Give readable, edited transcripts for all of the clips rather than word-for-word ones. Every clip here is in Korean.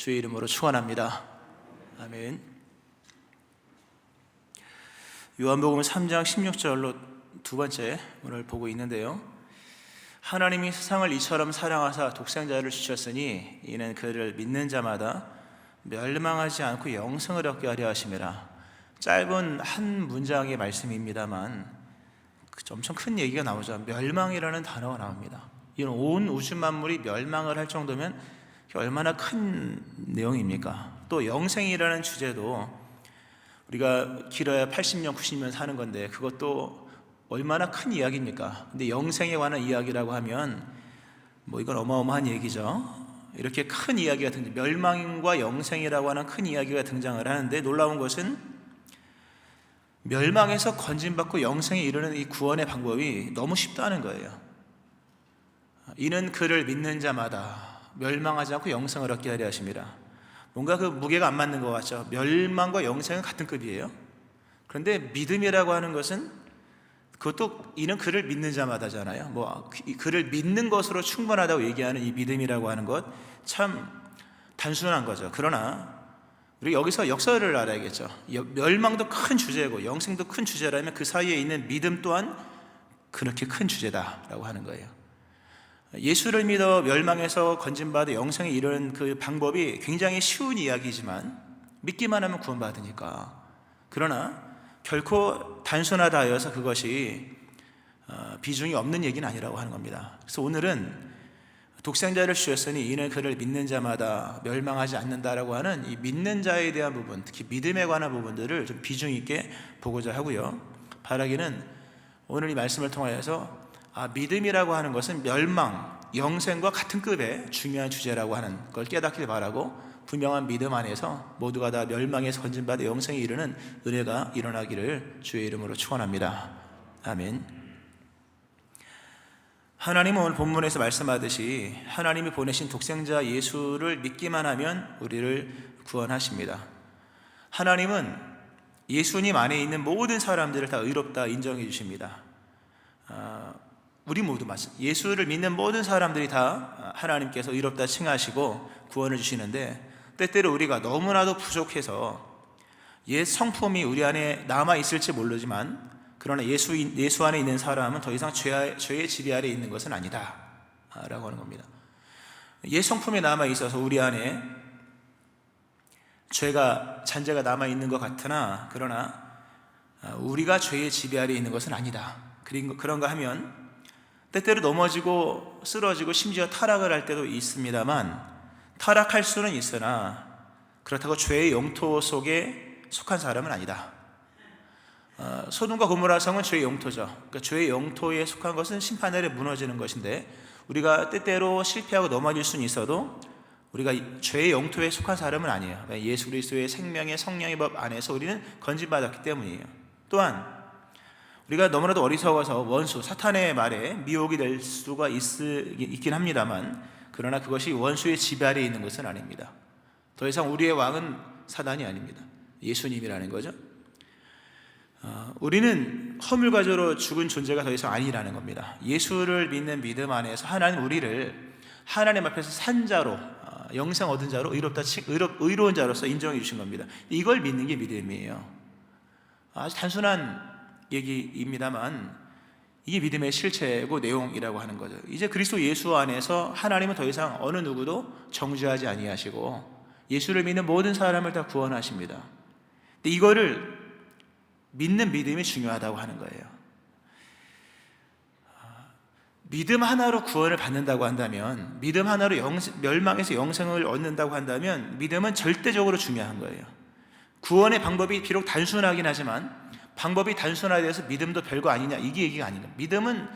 주의 이름으로 축원합니다. 아멘. 요한복음 3장 16절로 두 번째 오늘 보고 있는데요, 하나님이 세상을 이처럼 사랑하사 독생자를 주셨으니 이는 그를 믿는 자마다 멸망하지 않고 영생을 얻게 하려 하심이라. 짧은 한 문장의 말씀입니다만 엄청 큰 얘기가 나오죠. 멸망이라는 단어가 나옵니다. 이런 온 우주 만물이 멸망을 할 정도면 얼마나 큰 내용입니까? 또 영생이라는 주제도 우리가 길어야 80년, 90년 사는 건데 그것도 얼마나 큰 이야기입니까? 근데 영생에 관한 이야기라고 하면 이건 어마어마한 얘기죠. 이렇게 큰 이야기가 멸망과 영생이라고 하는 큰 이야기가 등장을 하는데, 놀라운 것은 멸망에서 건진받고 영생에 이르는 이 구원의 방법이 너무 쉽다는 거예요. 이는 그를 믿는 자마다 멸망하지 않고 영생을 얻게 하려 하심이라. 뭔가 그 무게가 안 맞는 것 같죠. 멸망과 영생은 같은 급이에요. 그런데 믿음이라고 하는 것은 그것도 이는 그를 믿는 자마다잖아요. 그를 믿는 것으로 충분하다고 얘기하는 이 믿음이라고 하는 것 참 단순한 거죠. 그러나 우리 여기서 역설을 알아야겠죠. 멸망도 큰 주제고 영생도 큰 주제라면 그 사이에 있는 믿음 또한 그렇게 큰 주제다라고 하는 거예요. 예수를 믿어 멸망에서 건진받아 영생에 이르는 그 방법이 굉장히 쉬운 이야기지만 믿기만 하면 구원받으니까. 그러나 결코 단순하다 하여서 그것이 비중이 없는 얘기는 아니라고 하는 겁니다. 그래서 오늘은 독생자를 주셨으니 이는 그를 믿는 자마다 멸망하지 않는다라고 하는 이 믿는 자에 대한 부분, 특히 믿음에 관한 부분들을 좀 비중 있게 보고자 하고요, 바라기는 오늘 이 말씀을 통하여서 믿음이라고 하는 것은 멸망, 영생과 같은 급의 중요한 주제라고 하는 걸 깨닫길 바라고, 분명한 믿음 안에서 모두가 다 멸망에서 건진받아 영생에 이르는 은혜가 일어나기를 주의 이름으로 축원합니다. 아멘. 하나님은 오늘 본문에서 말씀하듯이 하나님이 보내신 독생자 예수를 믿기만 하면 우리를 구원하십니다. 하나님은 예수님 안에 있는 모든 사람들을 다 의롭다 인정해 주십니다. 우리 모두 마찬가지. 예수를 믿는 모든 사람들이 다 하나님께서 의롭다 칭하시고 구원을 주시는데, 때때로 우리가 너무나도 부족해서 옛 성품이 우리 안에 남아 있을지 모르지만, 그러나 예수 안에 있는 사람은 더 이상 죄의 지배 아래 있는 것은 아니다 라고 하는 겁니다. 옛 성품이 남아 있어서 우리 안에 잔재가 남아 있는 것 같으나, 그러나 우리가 죄의 지배 아래 있는 것은 아니다. 그런가 하면 때때로 넘어지고 쓰러지고 심지어 타락을 할 때도 있습니다만, 타락할 수는 있으나 그렇다고 죄의 영토 속에 속한 사람은 아니다. 소돔과 고모라 성은 죄의 영토죠. 그러니까 죄의 영토에 속한 것은 심판 아래 무너지는 것인데, 우리가 때때로 실패하고 넘어질 수는 있어도 우리가 죄의 영토에 속한 사람은 아니에요. 예수 그리스도의 생명의 성령의 법 안에서 우리는 건진받았기 때문이에요. 또한 우리가 너무나도 어리석어서 원수, 사탄의 말에 미혹이 될 수가 있긴 합니다만, 그러나 그것이 원수의 지배 아래에 있는 것은 아닙니다. 더 이상 우리의 왕은 사단이 아닙니다. 예수님이라는 거죠. 우리는 허물과저로 죽은 존재가 더 이상 아니라는 겁니다. 예수를 믿는 믿음 안에서 하나님 우리를 하나님 앞에서 산 자로, 영생 얻은 자로, 의로운 자로서 인정해 주신 겁니다. 이걸 믿는 게 믿음이에요. 아주 단순한 얘기입니다만 이게 믿음의 실체고 내용이라고 하는 거죠. 이제 그리스도 예수 안에서 하나님은 더 이상 어느 누구도 정죄하지 아니하시고 예수를 믿는 모든 사람을 다 구원하십니다. 근데 이거를 믿는 믿음이 중요하다고 하는 거예요. 믿음 하나로 구원을 받는다고 한다면, 믿음 하나로 멸망에서 영생을 얻는다고 한다면 믿음은 절대적으로 중요한 거예요. 구원의 방법이 비록 단순하긴 하지만 방법이 단순하돼서 믿음도 별거 아니냐, 이게 얘기가 아니다. 믿음은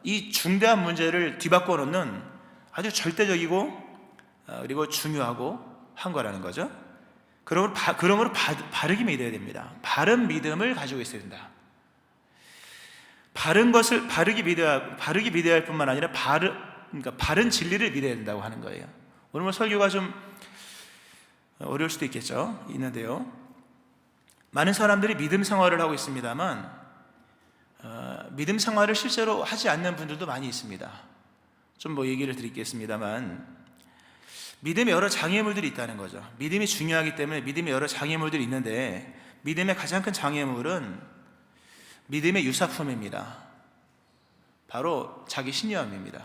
이 중대한 문제를 뒤바꿔 놓는 아주 절대적이고 그리고 중요하고 한 거라는 거죠. 그러므로 바르게 믿어야 됩니다. 바른 믿음을 가지고 있어야 된다. 바른 것을 바르게 믿어야 할 뿐만 아니라 그러니까 바른 진리를 믿어야 된다고 하는 거예요. 오늘 설교가 좀 어려울 수도 있는데요. 많은 사람들이 믿음 생활을 하고 있습니다만 믿음 생활을 실제로 하지 않는 분들도 많이 있습니다. 좀 얘기를 드리겠습니다만, 믿음에 여러 장애물들이 있다는 거죠. 믿음이 중요하기 때문에 믿음에 여러 장애물들이 있는데, 믿음의 가장 큰 장애물은 믿음의 유사품입니다. 바로 자기 신념입니다.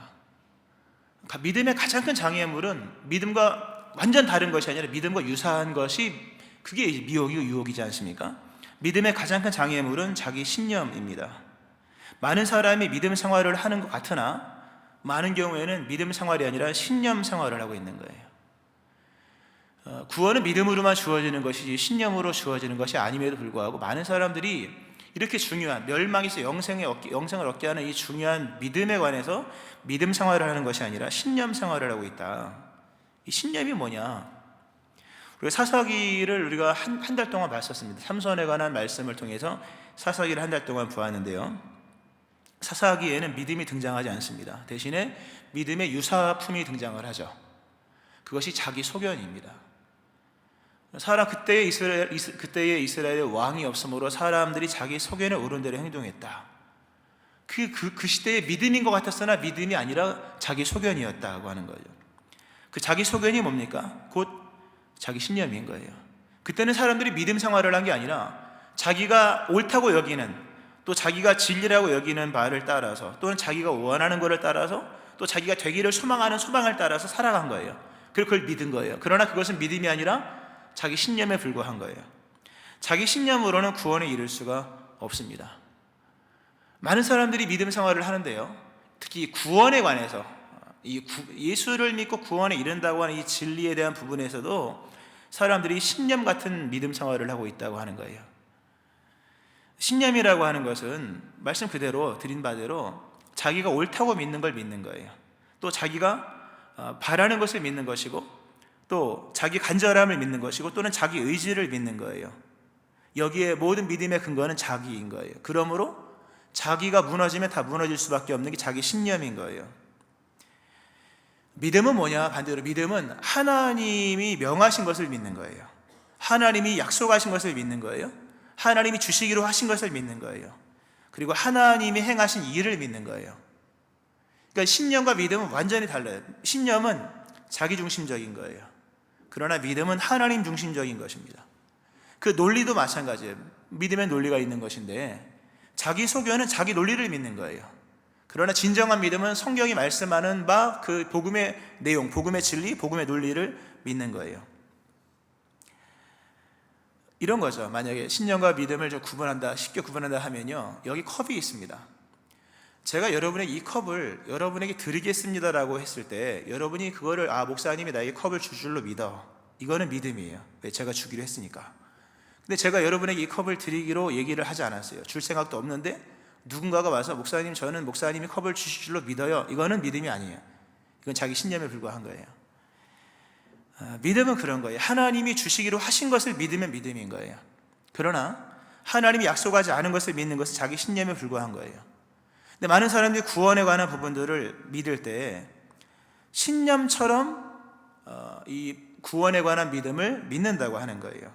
믿음의 가장 큰 장애물은 믿음과 완전 다른 것이 아니라 믿음과 유사한 것이, 그게 미혹이고 유혹이지 않습니까? 믿음의 가장 큰 장애물은 자기 신념입니다. 많은 사람이 믿음 생활을 하는 것 같으나 많은 경우에는 믿음 생활이 아니라 신념 생활을 하고 있는 거예요. 구원은 믿음으로만 주어지는 것이지 신념으로 주어지는 것이 아님에도 불구하고 많은 사람들이 이렇게 중요한, 멸망에서 영생을 얻게 하는 이 중요한 믿음에 관해서 믿음 생활을 하는 것이 아니라 신념 생활을 하고 있다. 이 신념이 뭐냐? 우리가 사사기를 우리가 한 달 동안 봤었습니다. 삼손에 관한 말씀을 통해서 사사기를 한 달 동안 보았는데요, 사사기에는 믿음이 등장하지 않습니다. 대신에 믿음의 유사품이 등장을 하죠. 그것이 자기 소견입니다. 그때의 이스라엘 왕이 없으므로 사람들이 자기 소견에 오른 대로 행동했다. 그 시대의 믿음인 것 같았으나 믿음이 아니라 자기 소견이었다고 하는 거죠. 그 자기 소견이 뭡니까? 곧 자기 신념인 거예요. 그때는 사람들이 믿음 생활을 한 게 아니라 자기가 옳다고 여기는, 또 자기가 진리라고 여기는 바를 따라서, 또는 자기가 원하는 것을 따라서, 또 자기가 되기를 소망하는 소망을 따라서 살아간 거예요. 그리고 그걸 믿은 거예요. 그러나 그것은 믿음이 아니라 자기 신념에 불과한 거예요. 자기 신념으로는 구원에 이를 수가 없습니다. 많은 사람들이 믿음 생활을 하는데요, 특히 구원에 관해서, 예수를 믿고 구원에 이른다고 하는 이 진리에 대한 부분에서도 사람들이 신념 같은 믿음 생활을 하고 있다고 하는 거예요. 신념이라고 하는 것은 말씀 그대로 드린 바대로 자기가 옳다고 믿는 걸 믿는 거예요. 또 자기가 바라는 것을 믿는 것이고, 또 자기 간절함을 믿는 것이고, 또는 자기 의지를 믿는 거예요. 여기에 모든 믿음의 근거는 자기인 거예요. 그러므로 자기가 무너지면 다 무너질 수밖에 없는 게 자기 신념인 거예요. 믿음은 뭐냐? 반대로 믿음은 하나님이 명하신 것을 믿는 거예요. 하나님이 약속하신 것을 믿는 거예요. 하나님이 주시기로 하신 것을 믿는 거예요. 그리고 하나님이 행하신 일을 믿는 거예요. 그러니까 신념과 믿음은 완전히 달라요. 신념은 자기중심적인 거예요. 그러나 믿음은 하나님 중심적인 것입니다. 그 논리도 마찬가지예요. 믿음의 논리가 있는 것인데 자기 소견은 자기 논리를 믿는 거예요. 그러나 진정한 믿음은 성경이 말씀하는 바 그 복음의 내용, 복음의 진리, 복음의 논리를 믿는 거예요. 이런 거죠. 만약에 신념과 믿음을 좀 쉽게 구분한다 하면요, 여기 컵이 있습니다. 제가 여러분에게 이 컵을 여러분에게 드리겠습니다라고 했을 때 여러분이 그거를 목사님이 나에게 컵을 줄 줄로 믿어, 이거는 믿음이에요. 왜? 제가 주기로 했으니까. 근데 제가 여러분에게 이 컵을 드리기로 얘기를 하지 않았어요. 줄 생각도 없는데 누군가가 와서 목사님, 저는 목사님이 컵을 주실 줄로 믿어요, 이거는 믿음이 아니에요. 이건 자기 신념에 불과한 거예요. 믿음은 그런 거예요. 하나님이 주시기로 하신 것을 믿으면 믿음인 거예요. 그러나 하나님이 약속하지 않은 것을 믿는 것은 자기 신념에 불과한 거예요. 근데 많은 사람들이 구원에 관한 부분들을 믿을 때 신념처럼 이 구원에 관한 믿음을 믿는다고 하는 거예요.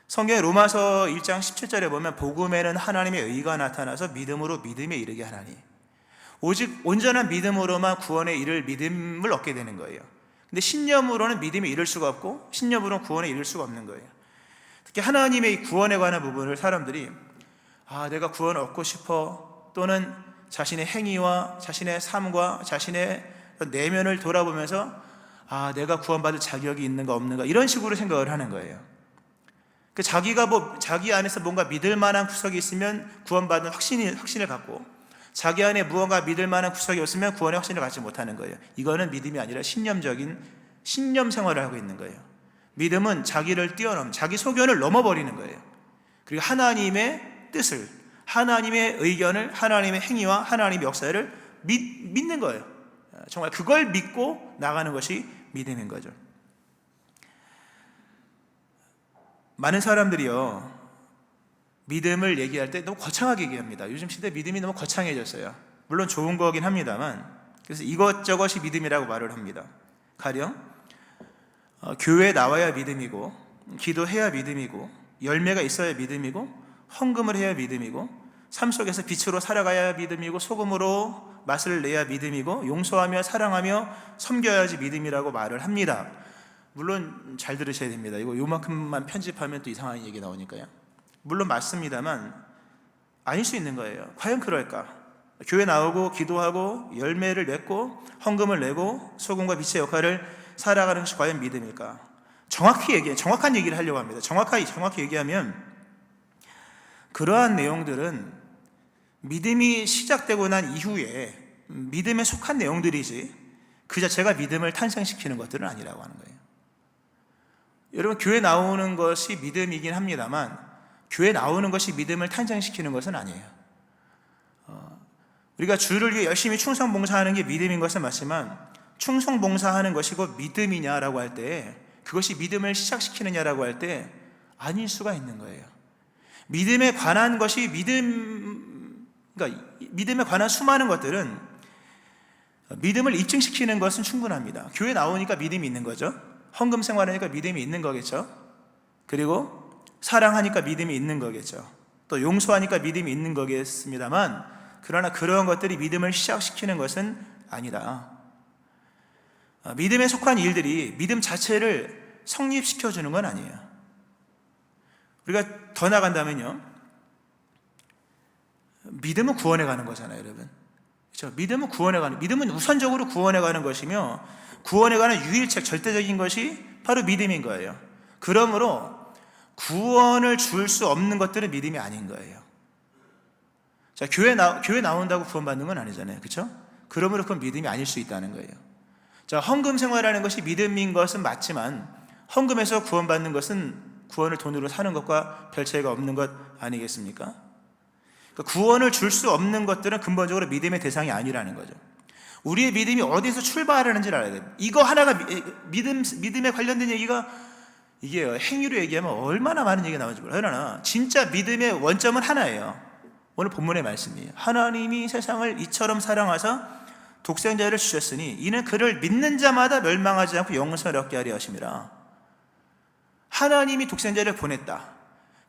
성경의 로마서 1장 17절에 보면 복음에는 하나님의 의가 나타나서 믿음으로 믿음에 이르게 하나니, 오직 온전한 믿음으로만 구원에 이를 믿음을 얻게 되는 거예요. 근데 신념으로는 믿음에 이를 수가 없고 신념으로는 구원에 이를 수가 없는 거예요. 특히 하나님의 이 구원에 관한 부분을 사람들이 내가 구원을 얻고 싶어, 또는 자신의 행위와 자신의 삶과 자신의 내면을 돌아보면서 내가 구원받을 자격이 있는가 없는가, 이런 식으로 생각을 하는 거예요. 자기가 자기 안에서 뭔가 믿을 만한 구석이 있으면 구원받는 확신을 갖고, 자기 안에 무언가 믿을 만한 구석이 없으면 구원의 확신을 갖지 못하는 거예요. 이거는 믿음이 아니라 신념 생활을 하고 있는 거예요. 믿음은 자기를 뛰어넘는, 자기 소견을 넘어버리는 거예요. 그리고 하나님의 뜻을, 하나님의 의견을, 하나님의 행위와 하나님의 역사를 믿는 거예요. 정말 그걸 믿고 나가는 것이 믿음인 거죠. 많은 사람들이요, 믿음을 얘기할 때 너무 거창하게 얘기합니다. 요즘 시대 믿음이 너무 거창해졌어요. 물론 좋은 거긴 합니다만, 그래서 이것저것이 믿음이라고 말을 합니다. 가령 교회에 나와야 믿음이고, 기도해야 믿음이고, 열매가 있어야 믿음이고, 헌금을 해야 믿음이고, 삶 속에서 빛으로 살아가야 믿음이고, 소금으로 맛을 내야 믿음이고, 용서하며 사랑하며 섬겨야지 믿음이라고 말을 합니다. 물론 잘 들으셔야 됩니다. 이거 요만큼만 편집하면 또 이상한 얘기 나오니까요. 물론 맞습니다만 아닐 수 있는 거예요. 과연 그럴까? 교회 나오고 기도하고 열매를 맺고 헌금을 내고 소금과 빛의 역할을 살아가는 것이 과연 믿음일까? 정확한 얘기를 하려고 합니다. 정확히 얘기하면 그러한 내용들은 믿음이 시작되고 난 이후에 믿음에 속한 내용들이지 그 자체가 믿음을 탄생시키는 것들은 아니라고 하는 거예요. 여러분, 교회 나오는 것이 믿음이긴 합니다만 교회 나오는 것이 믿음을 탄생시키는 것은 아니에요. 우리가 주를 위해 열심히 충성봉사하는 게 믿음인 것은 맞지만 충성봉사하는 것이 곧 믿음이냐라고 할 때, 그것이 믿음을 시작시키느냐라고 할 때 아닐 수가 있는 거예요. 믿음에 관한 것이 그러니까 믿음에 관한 수많은 것들은 믿음을 입증시키는 것은 충분합니다. 교회 나오니까 믿음이 있는 거죠. 헌금 생활하니까 믿음이 있는 거겠죠. 그리고 사랑하니까 믿음이 있는 거겠죠. 또 용서하니까 믿음이 있는 거겠습니다만, 그러나 그러한 것들이 믿음을 시작시키는 것은 아니다. 믿음에 속한 일들이 믿음 자체를 성립시켜주는 건 아니에요. 우리가 더 나간다면요, 믿음은 구원에 가는 거잖아요, 여러분. 그렇죠? 믿음은 우선적으로 구원에 가는 것이며, 구원에 가는 유일책, 절대적인 것이 바로 믿음인 거예요. 그러므로 구원을 줄 수 없는 것들은 믿음이 아닌 거예요. 자, 교회 나온다고 구원받는 건 아니잖아요, 그렇죠? 그러므로 그건 믿음이 아닐 수 있다는 거예요. 자, 헌금 생활하는 것이 믿음인 것은 맞지만 헌금에서 구원받는 것은 구원을 돈으로 사는 것과 별 차이가 없는 것 아니겠습니까? 그러니까 구원을 줄 수 없는 것들은 근본적으로 믿음의 대상이 아니라는 거죠. 우리의 믿음이 어디서 출발하는지를 알아야 돼요. 이거 하나가 믿음에 관련된 얘기가, 이게 행위로 얘기하면 얼마나 많은 얘기가 나오는지 몰라요. 그러나 진짜 믿음의 원점은 하나예요. 오늘 본문의 말씀이에요. 하나님이 세상을 이처럼 사랑하사 독생자를 주셨으니 이는 그를 믿는 자마다 멸망하지 않고 영생을 얻게 하려 하심이라. 하나님이 독생자를 보냈다.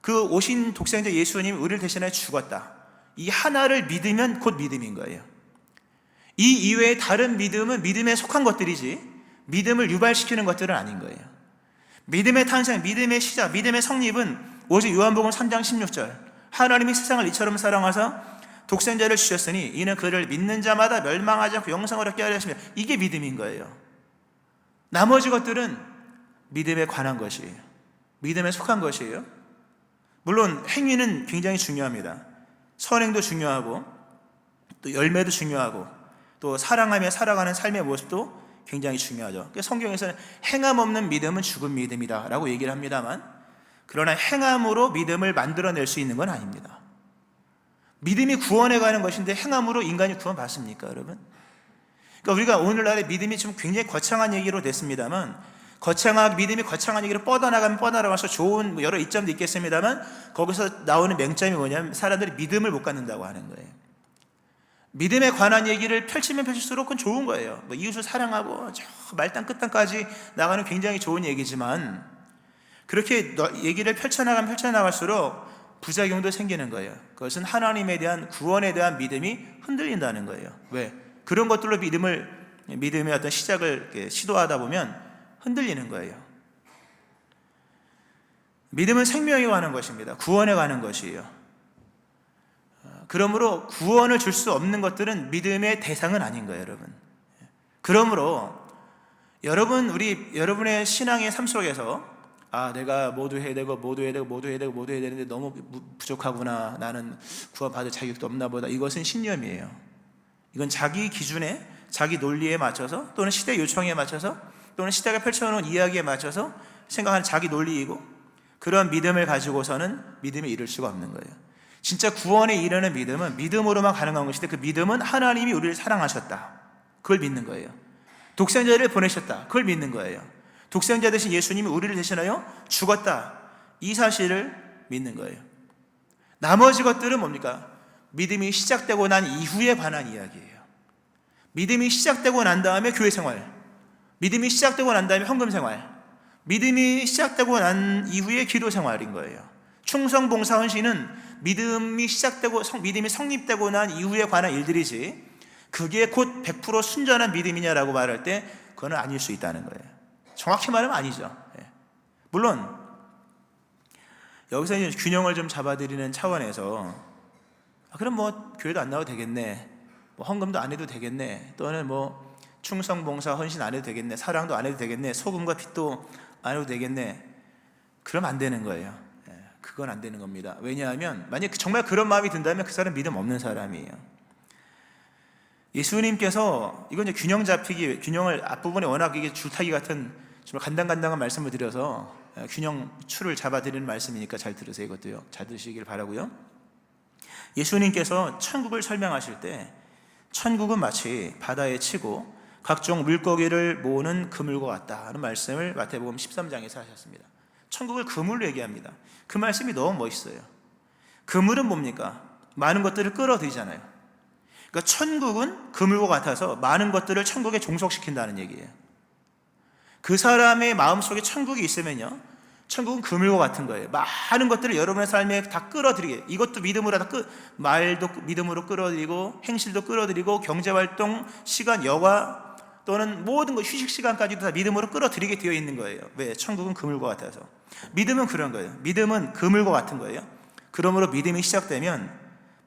그 오신 독생자 예수님이 우리를 대신하여 죽었다. 이 하나를 믿으면 곧 믿음인 거예요. 이 이외의 다른 믿음은 믿음에 속한 것들이지 믿음을 유발시키는 것들은 아닌 거예요. 믿음의 탄생, 믿음의 시작, 믿음의 성립은 오직 요한복음 3장 16절, 하나님이 세상을 이처럼 사랑하사 독생자를 주셨으니 이는 그를 믿는 자마다 멸망하지 않고 영생을 얻게 하려 하시며, 이게 믿음인 거예요. 나머지 것들은 믿음에 관한 것이에요. 믿음에 속한 것이에요. 물론 행위는 굉장히 중요합니다. 선행도 중요하고 또 열매도 중요하고 또 사랑하며 살아가는 삶의 모습도 굉장히 중요하죠. 성경에서는 행함 없는 믿음은 죽은 믿음이다 라고 얘기를 합니다만, 그러나 행함으로 믿음을 만들어낼 수 있는 건 아닙니다. 믿음이 구원에 가는 것인데 행함으로 인간이 구원받습니까, 여러분? 그러니까 우리가 오늘날의 믿음이 좀 굉장히 거창한 얘기로 됐습니다만, 믿음이 거창한 얘기로 뻗어나가면서 좋은 여러 이점도 있겠습니다만, 거기서 나오는 맹점이 뭐냐면 사람들이 믿음을 못 갖는다고 하는 거예요. 믿음에 관한 얘기를 펼치면 펼칠수록 그건 좋은 거예요. 이웃을 사랑하고 저 말단 끝단까지 나가는 굉장히 좋은 얘기지만, 그렇게 얘기를 펼쳐나갈수록 부작용도 생기는 거예요. 그것은 하나님에 대한, 구원에 대한 믿음이 흔들린다는 거예요. 왜? 그런 것들로 믿음의 어떤 시작을 시도하다 보면 흔들리는 거예요. 믿음은 생명에 관한 것입니다. 구원에 관한 것이에요. 그러므로 구원을 줄 수 없는 것들은 믿음의 대상은 아닌 거예요, 여러분. 그러므로 여러분의 신앙의 삶 속에서 내가 모두 해야 되는데 너무 부족하구나, 나는 구원받을 자격도 없나 보다, 이것은 신념이에요. 이건 자기 기준에, 자기 논리에 맞춰서, 또는 시대 요청에 맞춰서, 또는 시대가 펼쳐놓은 이야기에 맞춰서 생각하는 자기 논리이고, 그런 믿음을 가지고서는 믿음에 이를 수가 없는 거예요. 진짜 구원에 이르는 믿음은 믿음으로만 가능한 것인데, 그 믿음은 하나님이 우리를 사랑하셨다, 그걸 믿는 거예요. 독생자를 보내셨다, 그걸 믿는 거예요. 독생자 대신 예수님이 우리를 대신하여 죽었다, 이 사실을 믿는 거예요. 나머지 것들은 뭡니까? 믿음이 시작되고 난 이후에 관한 이야기예요. 믿음이 시작되고 난 다음에 교회 생활, 믿음이 시작되고 난 다음에 헌금 생활, 믿음이 시작되고 난 이후에 기도 생활인 거예요. 충성, 봉사, 헌신은 믿음이 성립되고 난 이후에 관한 일들이지, 그게 곧 100% 순전한 믿음이냐라고 말할 때 그건 아닐 수 있다는 거예요. 정확히 말하면 아니죠. 물론 여기서 이제 균형을 좀 잡아드리는 차원에서 그럼 뭐 교회도 안 나와도 되겠네, 뭐 헌금도 안 해도 되겠네, 또는 뭐 충성, 봉사, 헌신 안 해도 되겠네, 사랑도 안 해도 되겠네, 소금과 빛도 안 해도 되겠네. 그럼 안 되는 거예요. 그건 안 되는 겁니다. 왜냐하면 만약 정말 그런 마음이 든다면 그 사람 믿음 없는 사람이에요. 예수님께서 이건 이제 균형을 앞부분에 워낙 이게 줄타기 같은 정말 간당간당한 말씀을 드려서 균형 추를 잡아드리는 말씀이니까 잘 들으세요. 이것도요, 잘 들으시길 바라고요. 예수님께서 천국을 설명하실 때 천국은 마치 바다에 치고 각종 물고기를 모으는 그물과 같다 하는 말씀을 마태복음 13장에서 하셨습니다. 천국을 그물로 얘기합니다. 그 말씀이 너무 멋있어요. 그물은 뭡니까? 많은 것들을 끌어들이잖아요. 그러니까 천국은 그물과 같아서 많은 것들을 천국에 종속시킨다는 얘기예요. 그 사람의 마음속에 천국이 있으면요, 천국은 그물과 같은 거예요. 많은 것들을 여러분의 삶에 다 끌어들이게, 이것도 믿음으로 다 말도 믿음으로 끌어들이고, 행실도 끌어들이고, 경제활동, 시간, 여가 또는 모든 것, 휴식 시간까지도 다 믿음으로 끌어들이게 되어 있는 거예요. 왜? 천국은 그물과 같아서. 믿음은 그런 거예요. 믿음은 그물과 같은 거예요. 그러므로 믿음이 시작되면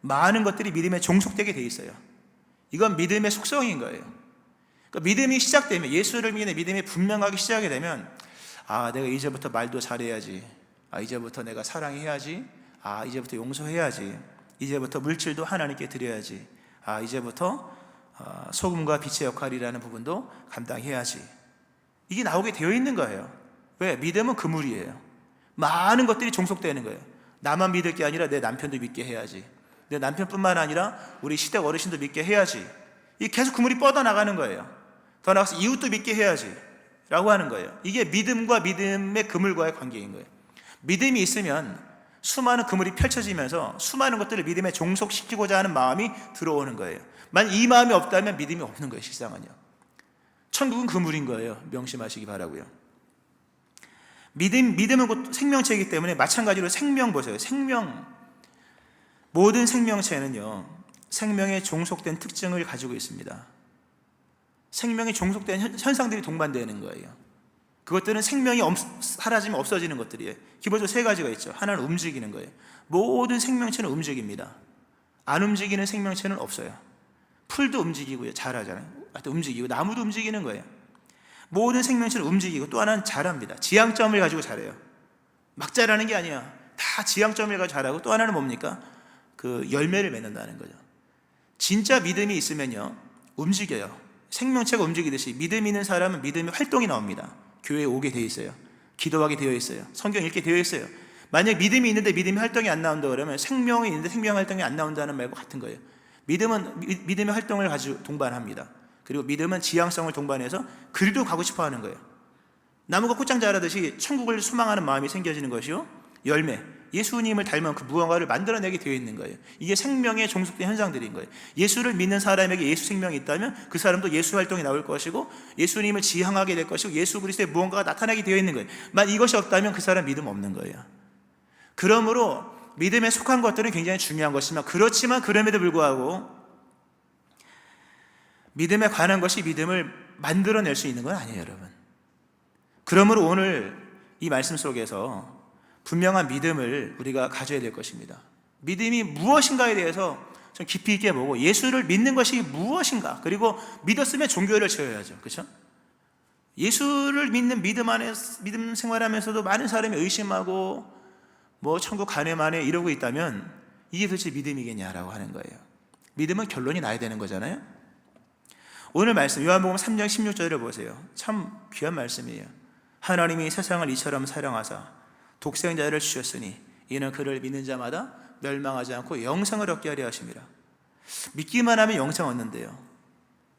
많은 것들이 믿음에 종속되게 되어 있어요. 이건 믿음의 속성인 거예요. 그러니까 믿음이 시작되면, 예수를 믿는 믿음이 분명하게 시작이 되면, 내가 이제부터 말도 잘해야지, 이제부터 내가 사랑해야지, 이제부터 용서해야지, 이제부터 물질도 하나님께 드려야지, 이제부터 소금과 빛의 역할이라는 부분도 감당해야지, 이게 나오게 되어 있는 거예요. 왜? 믿음은 그물이에요. 많은 것들이 종속되는 거예요. 나만 믿을 게 아니라 내 남편도 믿게 해야지, 내 남편뿐만 아니라 우리 시댁 어르신도 믿게 해야지, 이게 계속 그물이 뻗어나가는 거예요. 더 나아가서 이웃도 믿게 해야지 라고 하는 거예요. 이게 믿음과 믿음의 그물과의 관계인 거예요. 믿음이 있으면 수많은 그물이 펼쳐지면서 수많은 것들을 믿음에 종속시키고자 하는 마음이 들어오는 거예요. 만약 이 마음이 없다면 믿음이 없는 거예요. 실상은요, 천국은 그물인 거예요. 명심하시기 바라고요. 믿음은 곧 생명체이기 때문에 마찬가지로 생명 보세요. 모든 생명체는요, 생명에 종속된 특징을 가지고 있습니다. 생명이 종속된 현상들이 동반되는 거예요. 그것들은 생명이 사라지면 없어지는 것들이에요. 기본적으로 세 가지가 있죠. 하나는 움직이는 거예요. 모든 생명체는 움직입니다. 안 움직이는 생명체는 없어요. 풀도 움직이고요, 자라잖아요. 움직이고, 나무도 움직이는 거예요. 모든 생명체는 움직이고, 또 하나는 자랍니다. 지향점을 가지고 자라요. 막 자라는 게 아니야. 다 지향점을 가지고 자라고, 또 하나는 뭡니까? 그 열매를 맺는다는 거죠. 진짜 믿음이 있으면요, 움직여요. 생명체가 움직이듯이 믿음 있는 사람은 믿음의 활동이 나옵니다. 교회에 오게 되어 있어요. 기도하게 되어 있어요. 성경 읽게 되어 있어요. 만약 믿음이 있는데 믿음의 활동이 안 나온다 그러면 생명이 있는데 생명 활동이 안 나온다는 말과 같은 거예요. 믿음은 믿음의 활동을 가지고 동반합니다. 그리고 믿음은 지향성을 동반해서 그리도 가고 싶어 하는 거예요. 나무가 꽃장 자라듯이 천국을 소망하는 마음이 생겨지는 것이요, 열매, 예수님을 닮은 그 무언가를 만들어내게 되어 있는 거예요. 이게 생명의 종속된 현상들인 거예요. 예수를 믿는 사람에게 예수 생명이 있다면 그 사람도 예수 활동이 나올 것이고, 예수님을 지향하게 될 것이고, 예수 그리스도의 무언가가 나타나게 되어 있는 거예요. 만약 이것이 없다면 그 사람 믿음 없는 거예요. 그러므로 믿음에 속한 것들은 굉장히 중요한 것이지만, 그럼에도 불구하고 믿음에 관한 것이 믿음을 만들어낼 수 있는 건 아니에요, 여러분. 그러므로 오늘 이 말씀 속에서 분명한 믿음을 우리가 가져야 될 것입니다. 믿음이 무엇인가에 대해서 좀 깊이 있게 보고, 예수를 믿는 것이 무엇인가, 그리고 믿었으면 종교를 지어야죠. 그렇죠? 예수를 믿는 믿음 생활하면서도 많은 사람이 의심하고 뭐 천국 가네마네 이러고 있다면 이게 도대체 믿음이겠냐라고 하는 거예요. 믿음은 결론이 나야 되는 거잖아요. 오늘 말씀 요한복음 3장 16절을 보세요. 참 귀한 말씀이에요. 하나님이 세상을 이처럼 사랑하사 독생자를 주셨으니 이는 그를 믿는 자마다 멸망하지 않고 영생을 얻게 하려 하심이라. 믿기만 하면 영생 얻는데요,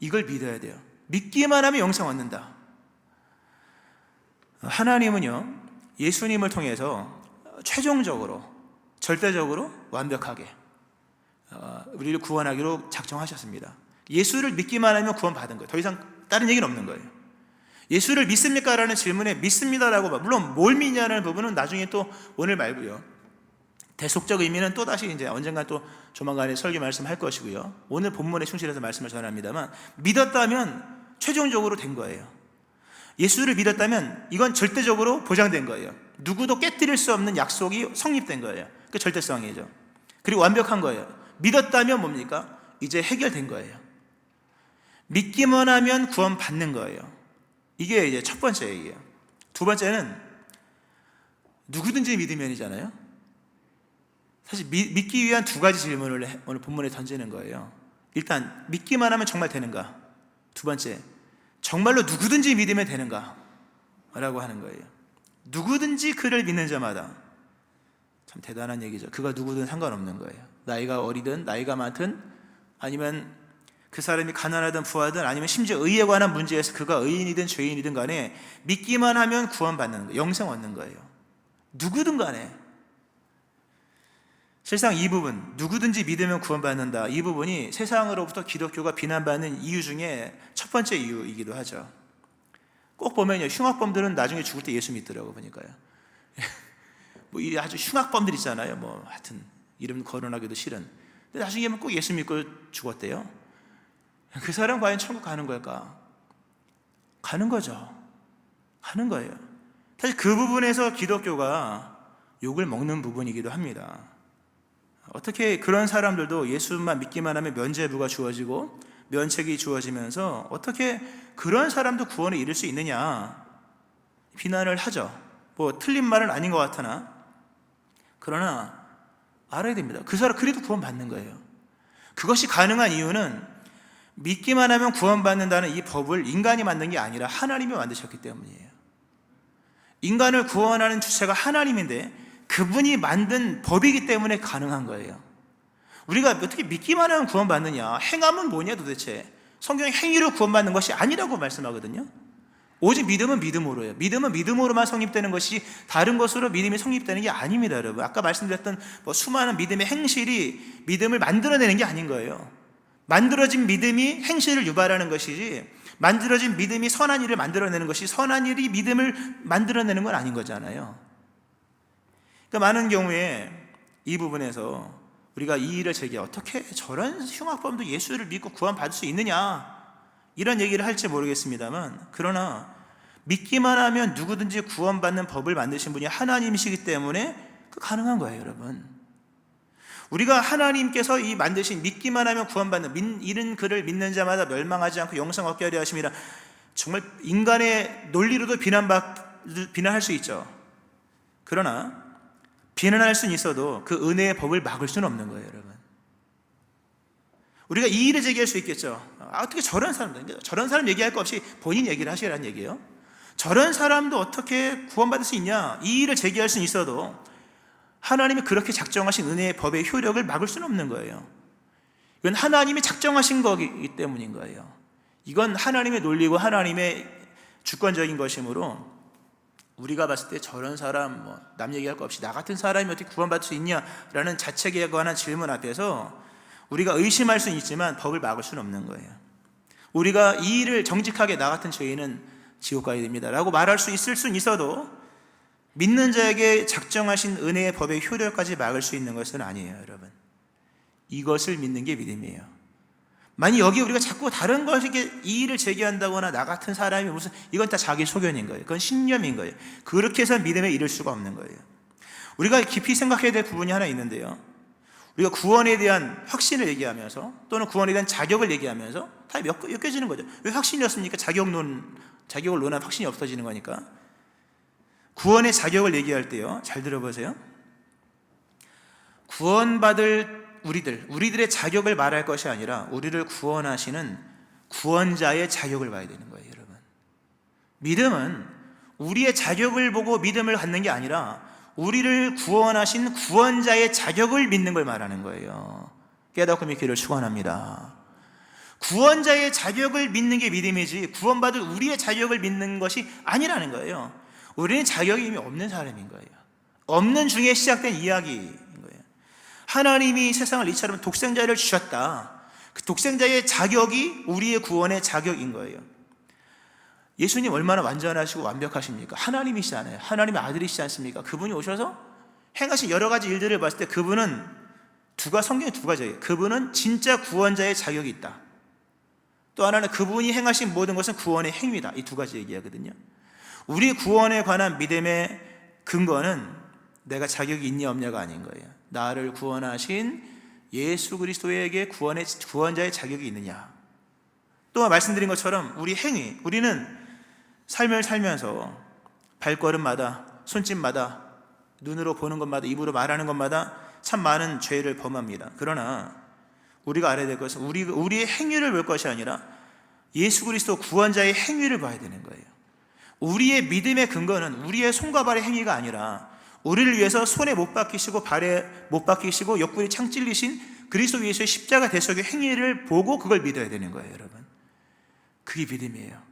이걸 믿어야 돼요. 믿기만 하면 영생 얻는다. 하나님은요, 예수님을 통해서 최종적으로 절대적으로 완벽하게 우리를 구원하기로 작정하셨습니다. 예수를 믿기만 하면 구원받은 거예요. 더 이상 다른 얘기는 없는 거예요. 예수를 믿습니까? 라는 질문에 믿습니다라고, 물론 뭘 믿냐는 부분은 나중에 또 오늘 말고요, 대속적 의미는 또 다시 이제 언젠가 또 조만간에 설교 말씀할 것이고요, 오늘 본문에 충실해서 말씀을 전합니다만, 믿었다면 최종적으로 된 거예요. 예수를 믿었다면 이건 절대적으로 보장된 거예요. 누구도 깨뜨릴 수 없는 약속이 성립된 거예요. 그 절대성이죠. 그리고 완벽한 거예요. 믿었다면 뭡니까? 이제 해결된 거예요. 믿기만 하면 구원받는 거예요. 이게 이제 첫 번째예요. 두 번째는 누구든지 믿으면이잖아요. 사실 믿기 위한 두 가지 질문을 오늘 본문에 던지는 거예요. 일단 믿기만 하면 정말 되는가? 두 번째, 정말로 누구든지 믿으면 되는가? 라고 하는 거예요. 누구든지 그를 믿는 자마다. 참 대단한 얘기죠. 그가 누구든 상관없는 거예요. 나이가 어리든 나이가 많든 아니면 그 사람이 가난하든 부하든 아니면 심지어 의에 관한 문제에서 그가 의인이든 죄인이든 간에 믿기만 하면 구원받는 거예요. 영생 얻는 거예요. 누구든 간에. 실상 이 부분, 누구든지 믿으면 구원받는다, 이 부분이 세상으로부터 기독교가 비난받는 이유 중에 첫 번째 이유이기도 하죠. 꼭 보면요, 흉악범들은 나중에 죽을 때 예수 믿더라고 보니까요. 뭐 아주 흉악범들 있잖아요. 뭐 하여튼 이름 거론하기도 싫은. 근데 나중에 꼭 예수 믿고 죽었대요. 그 사람 과연 천국 가는 걸까? 가는 거죠. 가는 거예요. 사실 그 부분에서 기독교가 욕을 먹는 부분이기도 합니다. 어떻게 그런 사람들도 예수만 믿기만 하면 면죄부가 주어지고 면책이 주어지면서 어떻게 그런 사람도 구원에 이를 수 있느냐 비난을 하죠. 뭐 틀린 말은 아닌 것 같으나, 그러나 알아야 됩니다. 그 사람 그래도 구원받는 거예요. 그것이 가능한 이유는 믿기만 하면 구원받는다는 이 법을 인간이 만든 게 아니라 하나님이 만드셨기 때문이에요. 인간을 구원하는 주체가 하나님인데 그분이 만든 법이기 때문에 가능한 거예요. 우리가 어떻게 믿기만 하면 구원받느냐, 행함은 뭐냐 도대체. 성경이 행위로 구원받는 것이 아니라고 말씀하거든요. 오직 믿음은 믿음으로예요. 믿음은 믿음으로만 성립되는 것이 다른 것으로 믿음이 성립되는 게 아닙니다, 여러분. 아까 말씀드렸던 수많은 믿음의 행실이 믿음을 만들어내는 게 아닌 거예요. 만들어진 믿음이 행실을 유발하는 것이지, 만들어진 믿음이 선한 일을 만들어내는 것이 선한 일이 믿음을 만들어내는 건 아닌 거잖아요. 그러니까 많은 경우에 이 부분에서 우리가 이 일을 제기해 어떻게 저런 흉악범도 예수를 믿고 구원받을 수 있느냐 이런 얘기를 할지 모르겠습니다만, 그러나 믿기만 하면 누구든지 구원받는 법을 만드신 분이 하나님이시기 때문에 그 가능한 거예요, 여러분. 우리가 하나님께서 이 만드신 믿기만 하면 구원받는 이른 그를 믿는 자마다 멸망하지 않고 영생 얻게 하려 하심이라, 정말 인간의 논리로도 비난할 수 있죠. 그러나 비난할 수는 있어도 그 은혜의 법을 막을 수는 없는 거예요, 여러분. 우리가 이 일을 제기할 수 있겠죠. 어떻게 저런 사람 얘기할 거 없이 본인 얘기를 하시라는 얘기예요. 저런 사람도 어떻게 구원받을 수 있냐, 이 일을 제기할 수는 있어도 하나님이 그렇게 작정하신 은혜의 법의 효력을 막을 수는 없는 거예요. 이건 하나님이 작정하신 거기 때문인 거예요. 이건 하나님의 논리고 하나님의 주권적인 것이므로 우리가 봤을 때 저런 사람, 남 얘기할 거 없이 나 같은 사람이 어떻게 구원받을 수 있냐라는 자책에 관한 질문 앞에서 우리가 의심할 수는 있지만 법을 막을 수는 없는 거예요. 우리가 이 일을 정직하게 나 같은 죄인은 지옥 가야 됩니다 라고 말할 수 있을 수는 있어도 믿는 자에게 작정하신 은혜의 법의 효력까지 막을 수 있는 것은 아니에요, 여러분. 이것을 믿는 게 믿음이에요. 만약 여기 우리가 자꾸 다른 것에게 이 일을 제기한다거나 나 같은 사람이 무슨, 이건 다 자기 소견인 거예요. 그건 신념인 거예요. 그렇게 해서 믿음에 이를 수가 없는 거예요. 우리가 깊이 생각해야 될 부분이 하나 있는데요, 우리가 구원에 대한 확신을 얘기하면서 또는 구원에 대한 자격을 얘기하면서 다 엮여지는 거죠. 왜 확신이었습니까? 자격을 논한 확신이 없어지는 거니까. 구원의 자격을 얘기할 때요, 잘 들어보세요. 구원받을 우리들의 자격을 말할 것이 아니라 우리를 구원하시는 구원자의 자격을 봐야 되는 거예요, 여러분. 믿음은 우리의 자격을 보고 믿음을 갖는 게 아니라 우리를 구원하신 구원자의 자격을 믿는 걸 말하는 거예요. 깨닫고 믿기를 축원합니다. 구원자의 자격을 믿는 게 믿음이지 구원받을 우리의 자격을 믿는 것이 아니라는 거예요. 우리는 자격이 이미 없는 사람인 거예요. 없는 중에 시작된 이야기인 거예요. 하나님이 세상을 이처럼 독생자를 주셨다. 그 독생자의 자격이 우리의 구원의 자격인 거예요. 예수님 얼마나 완전하시고 완벽하십니까? 하나님이시잖아요. 하나님의 아들이시지 않습니까? 그분이 오셔서 행하신 여러 가지 일들을 봤을 때 그분은 성경에 두 가지예요. 그분은 진짜 구원자의 자격이 있다. 또 하나는 그분이 행하신 모든 것은 구원의 행위다. 이 두 가지 얘기하거든요. 우리 구원에 관한 믿음의 근거는 내가 자격이 있냐 없냐가 아닌 거예요. 나를 구원하신 예수 그리스도에게 구원자의 자격이 있느냐. 또 말씀드린 것처럼 우리 행위, 우리는 삶을 살면서 발걸음마다, 손짓마다, 눈으로 보는 것마다, 입으로 말하는 것마다 참 많은 죄를 범합니다. 그러나 우리가 알아야 될 것은 우리의 행위를 볼 것이 아니라 예수 그리스도 구원자의 행위를 봐야 되는 거예요. 우리의 믿음의 근거는 우리의 손과 발의 행위가 아니라 우리를 위해서 손에 못 박히시고 발에 못 박히시고 옆구리 창 찔리신 그리스도 예수의 십자가 대속의 행위를 보고 그걸 믿어야 되는 거예요, 여러분. 그게 믿음이에요.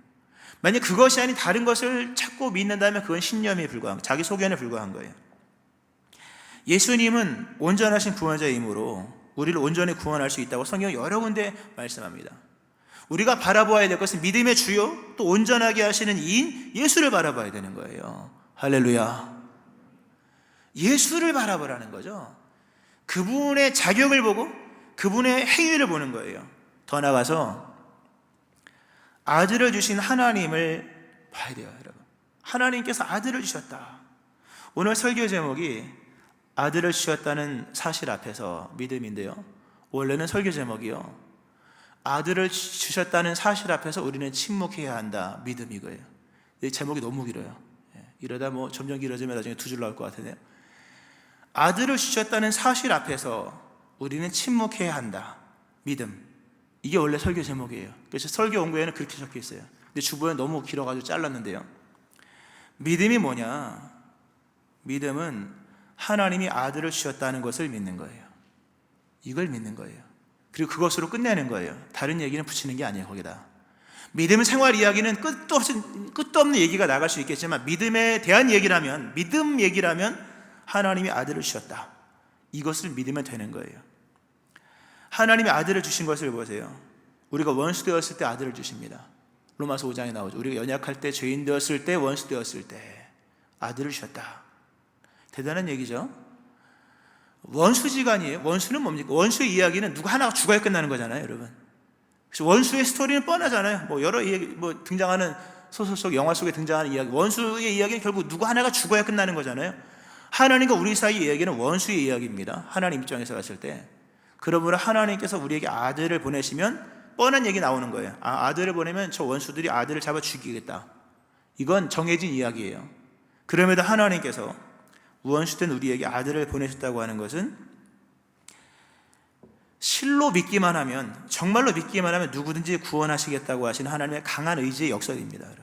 만약 그것이 아닌 다른 것을 찾고 믿는다면 그건 신념에 불과한, 자기 소견에 불과한 거예요. 예수님은 온전하신 구원자이므로 우리를 온전히 구원할 수 있다고 성경 여러 군데 말씀합니다. 우리가 바라보아야 될 것은 믿음의 주요 또 온전하게 하시는 이인 예수를 바라봐야 되는 거예요. 할렐루야. 예수를 바라보라는 거죠. 그분의 자격을 보고 그분의 행위를 보는 거예요. 더 나아가서 아들을 주신 하나님을 봐야 돼요, 여러분. 하나님께서 아들을 주셨다. 오늘 설교 제목이 아들을 주셨다는 사실 앞에서 믿음인데요, 원래는 설교 제목이요, 아들을 주셨다는 사실 앞에서 우리는 침묵해야 한다, 믿음이고요. 이 제목이 너무 길어요. 이러다 뭐 점점 길어지면 나중에 두 줄 나올 것 같은데요. 아들을 주셨다는 사실 앞에서 우리는 침묵해야 한다, 믿음. 이게 원래 설교 제목이에요. 그래서 설교 원고에는 그렇게 적혀 있어요. 근데 주보에 너무 길어가지고 잘랐는데요. 믿음이 뭐냐? 믿음은 하나님이 아들을 주셨다는 것을 믿는 거예요. 이걸 믿는 거예요. 그리고 그것으로 끝내는 거예요. 다른 얘기는 붙이는 게 아니에요, 거기다. 믿음 생활 이야기는 끝도 없는 얘기가 나갈 수 있겠지만 믿음에 대한 얘기라면, 믿음 얘기라면 하나님이 아들을 주셨다, 이것을 믿으면 되는 거예요. 하나님이 아들을 주신 것을 보세요. 우리가 원수 되었을 때 아들을 주십니다. 로마서 5장에 나오죠. 우리가 연약할 때, 죄인 되었을 때, 원수 되었을 때 아들을 주셨다. 대단한 얘기죠. 원수지간이에요. 원수는 뭡니까? 원수의 이야기는 누구 하나가 죽어야 끝나는 거잖아요, 여러분. 그래서 원수의 스토리는 뻔하잖아요. 뭐 여러 이야기, 등장하는 소설 속, 영화 속에 등장하는 이야기, 원수의 이야기는 결국 누구 하나가 죽어야 끝나는 거잖아요. 하나님과 우리 사이의 이야기는 원수의 이야기입니다. 하나님 입장에서 봤을 때. 그러므로 하나님께서 우리에게 아들을 보내시면 뻔한 얘기 나오는 거예요. 아들을 보내면 저 원수들이 아들을 잡아 죽이겠다. 이건 정해진 이야기예요. 그럼에도 하나님께서 원수된 우리에게 아들을 보내셨다고 하는 것은 실로 믿기만 하면, 정말로 믿기만 하면 누구든지 구원하시겠다고 하신 하나님의 강한 의지의 역설입니다, 여러분.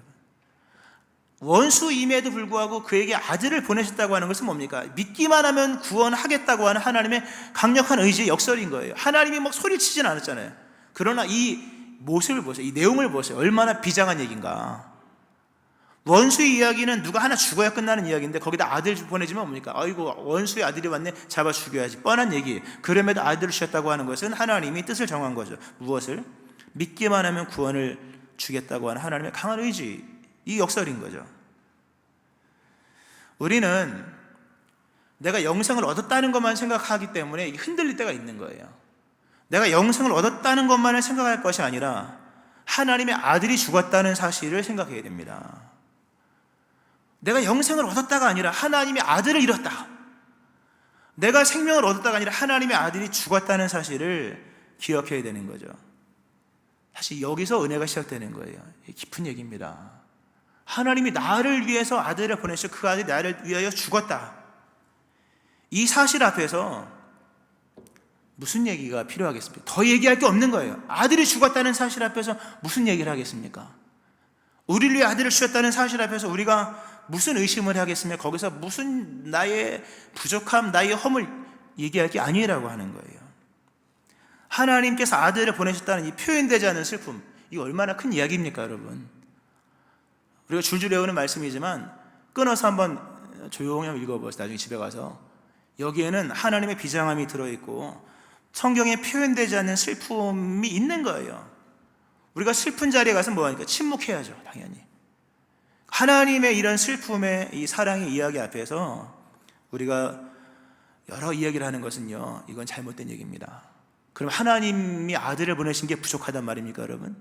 원수임에도 불구하고 그에게 아들을 보내셨다고 하는 것은 뭡니까? 믿기만 하면 구원하겠다고 하는 하나님의 강력한 의지의 역설인 거예요. 하나님이 막 소리치진 않았잖아요. 그러나 이 모습을 보세요. 이 내용을 보세요. 얼마나 비장한 얘기인가. 원수의 이야기는 누가 하나 죽어야 끝나는 이야기인데 거기다 아들 보내주면 뭡니까? 아이고, 원수의 아들이 왔네, 잡아 죽여야지. 뻔한 얘기. 그럼에도 아들을 주셨다고 하는 것은 하나님이 뜻을 정한 거죠. 무엇을? 믿기만 하면 구원을 주겠다고 하는 하나님의 강한 의지, 이 역설인 거죠. 우리는 내가 영생을 얻었다는 것만 생각하기 때문에 흔들릴 때가 있는 거예요. 내가 영생을 얻었다는 것만을 생각할 것이 아니라 하나님의 아들이 죽었다는 사실을 생각해야 됩니다. 내가 영생을 얻었다가 아니라 하나님의 아들을 잃었다. 내가 생명을 얻었다가 아니라 하나님의 아들이 죽었다는 사실을 기억해야 되는 거죠. 사실 여기서 은혜가 시작되는 거예요. 깊은 얘기입니다. 하나님이 나를 위해서 아들을 보내셔, 그 아들이 나를 위하여 죽었다. 이 사실 앞에서 무슨 얘기가 필요하겠습니까? 더 얘기할 게 없는 거예요. 아들이 죽었다는 사실 앞에서 무슨 얘기를 하겠습니까? 우리를 위해 아들을 주셨다는 사실 앞에서 우리가 무슨 의심을 하겠습니까? 거기서 무슨 나의 부족함, 나의 허물 얘기할 게 아니라고 하는 거예요. 하나님께서 아들을 보내셨다는 이 표현되지 않은 슬픔, 이거 얼마나 큰 이야기입니까, 여러분? 우리가 줄줄 외우는 말씀이지만 끊어서 한번 조용히 읽어보세요. 나중에 집에 가서. 여기에는 하나님의 비장함이 들어있고 성경에 표현되지 않는 슬픔이 있는 거예요. 우리가 슬픈 자리에 가서 뭐하니까? 침묵해야죠, 당연히. 하나님의 이런 슬픔의 이 사랑의 이야기 앞에서 우리가 여러 이야기를 하는 것은요, 이건 잘못된 얘기입니다. 그럼 하나님이 아들을 보내신 게 부족하단 말입니까, 여러분?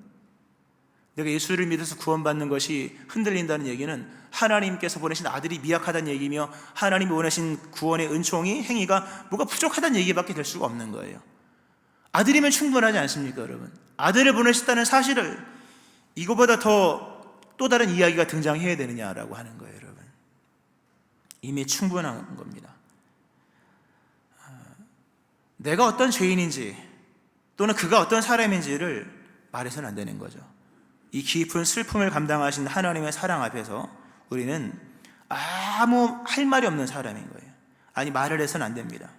내가 예수를 믿어서 구원받는 것이 흔들린다는 얘기는 하나님께서 보내신 아들이 미약하다는 얘기며 하나님이 원하신 구원의 은총이 행위가 뭐가 부족하다는 얘기밖에 될 수가 없는 거예요. 아들이면 충분하지 않습니까, 여러분? 아들을 보내셨다는 사실을 이거보다 또 다른 이야기가 등장해야 되느냐라고 하는 거예요, 여러분. 이미 충분한 겁니다. 내가 어떤 죄인인지 또는 그가 어떤 사람인지를 말해서는 안 되는 거죠. 이 깊은 슬픔을 감당하신 하나님의 사랑 앞에서 우리는 아무 할 말이 없는 사람인 거예요. 아니, 말을 해서는 안 됩니다.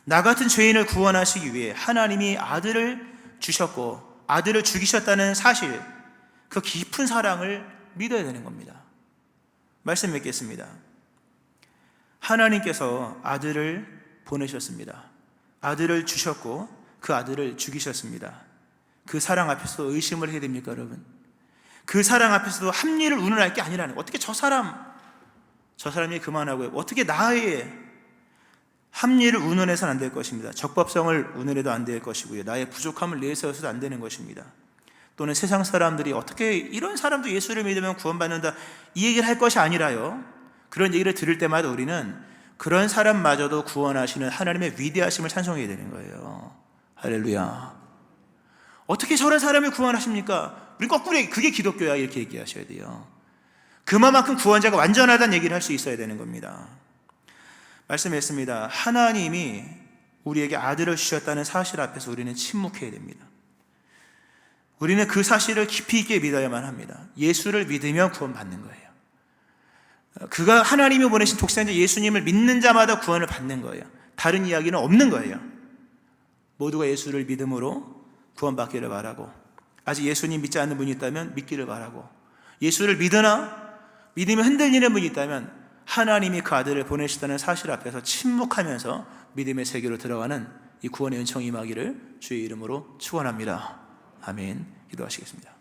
나 같은 죄인을 구원하시기 위해 하나님이 아들을 주셨고 아들을 죽이셨다는 사실, 그 깊은 사랑을 믿어야 되는 겁니다. 말씀 맺겠습니다. 하나님께서 아들을 보내셨습니다. 아들을 주셨고 그 아들을 죽이셨습니다. 그 사랑 앞에서 의심을 해야 됩니까, 여러분? 그 사랑 앞에서도 합리를 운운할 게 아니라는 거예요. 어떻게 저 사람이 그만하고요. 어떻게 나의 합리를 운운해서는 안 될 것입니다. 적법성을 운운해도 안 될 것이고요. 나의 부족함을 내세워서도 안 되는 것입니다. 또는 세상 사람들이 어떻게 이런 사람도 예수를 믿으면 구원받는다, 이 얘기를 할 것이 아니라요. 그런 얘기를 들을 때마다 우리는 그런 사람마저도 구원하시는 하나님의 위대하심을 찬송해야 되는 거예요. 할렐루야. 어떻게 저런 사람을 구원하십니까? 우리 거꾸로 그게 기독교야, 이렇게 얘기하셔야 돼요. 그만큼 구원자가 완전하다는 얘기를 할 수 있어야 되는 겁니다. 말씀했습니다. 하나님이 우리에게 아들을 주셨다는 사실 앞에서 우리는 침묵해야 됩니다. 우리는 그 사실을 깊이 있게 믿어야만 합니다. 예수를 믿으면 구원받는 거예요. 그가 하나님이 보내신 독생자 예수님을 믿는 자마다 구원을 받는 거예요. 다른 이야기는 없는 거예요. 모두가 예수를 믿음으로 구원받기를 바라고, 아직 예수님 믿지 않는 분이 있다면 믿기를 바라고, 예수를 믿으나 믿음이 흔들리는 분이 있다면 하나님이 그 아들을 보내시다는 사실 앞에서 침묵하면서 믿음의 세계로 들어가는 이 구원의 은총이 임하기를 주의 이름으로 축원합니다. 아멘. 기도하시겠습니다.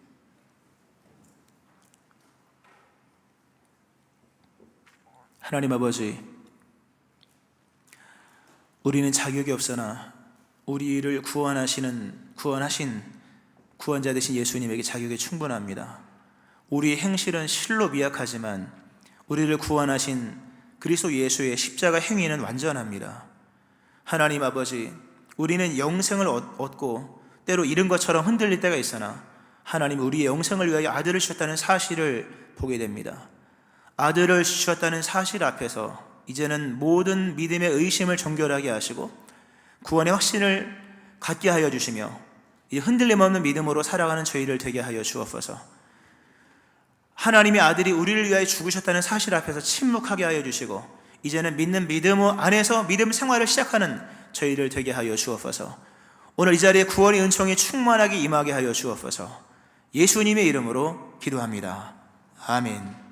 하나님 아버지, 우리는 자격이 없으나 우리를 구원하신 구원자 되신 예수님에게 자격이 충분합니다. 우리의 행실은 실로 미약하지만 우리를 구원하신 그리스도 예수의 십자가 행위는 완전합니다. 하나님 아버지, 우리는 영생을 얻고 때로 잃은 것처럼 흔들릴 때가 있으나 하나님이 우리의 영생을 위하여 아들을 주셨다는 사실을 보게 됩니다. 아들을 주셨다는 사실 앞에서 이제는 모든 믿음의 의심을 정결하게 하시고 구원의 확신을 갖게 하여 주시며 이 흔들림 없는 믿음으로 살아가는 저희를 되게 하여 주옵소서. 하나님의 아들이 우리를 위하여 죽으셨다는 사실 앞에서 침묵하게 하여 주시고 이제는 믿는 믿음 안에서 믿음 생활을 시작하는 저희를 되게 하여 주옵소서. 오늘 이 자리에 구원의 은총이 충만하게 임하게 하여 주옵소서. 예수님의 이름으로 기도합니다. 아멘.